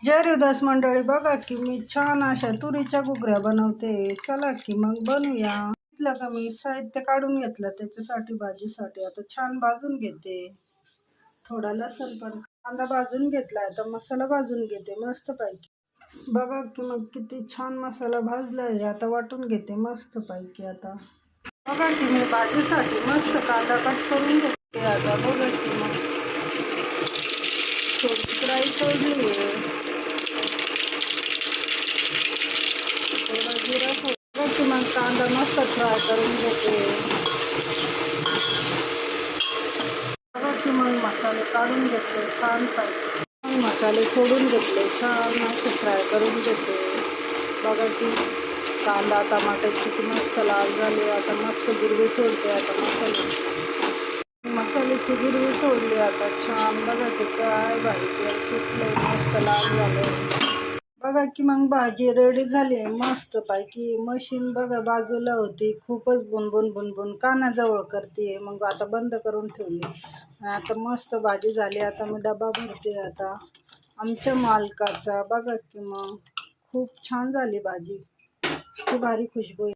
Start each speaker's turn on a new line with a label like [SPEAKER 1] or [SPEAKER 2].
[SPEAKER 1] जय हृदय मंडळी, बघा की मी छान अशा तुरीच्या घुगऱ्या बनवते. चला की मग बनवूया. घेतलं का मी साहित्य काढून घेतलं त्याच्यासाठी भाजीसाठी. आता छान भाजून घेते. थोडा लसूण पण कांदा भाजून घेतला. आता मसाला भाजून घेते मस्त पैकी. बघा की मग किती छान मसाला भाजलाय. आता वाटून घेते मस्त पैकी. आता बघा की मी भाजीसाठी मस्त कांदा कट करून घेते. आता बघा की मग फ्राई सोडली आहे. थोडा जिरा सोडला की मग कांदा मस्त फ्राय करून घेते. बघा की मग मसाले काढून घेतले छान पाहिजे. मग मसाले सोडून घेतले छान असे फ्राय करून घेते. बघा की कांदा टमाट्याची की मस्त लाल झाली. आता मस्त गिरवी सोडते. आता मसाल्याची गिरवी सोडली. आता छान बघा की काय भाजी तेल सुटले मस्त लाल झाले. बघा की मग भाजी रेडी झाली मस्त पैकी. मशीन बघा बाजूला होती. खूपच बुनबुन बुनबुन कानाजवळ करते. मग आता बंद करून ठेवली. आता मस्त भाजी झाली. आता मी डबा भरते. आता आमच्या मालकाचा बघा की मग खूप छान झाली भाजी. खूप भारी खुशबू.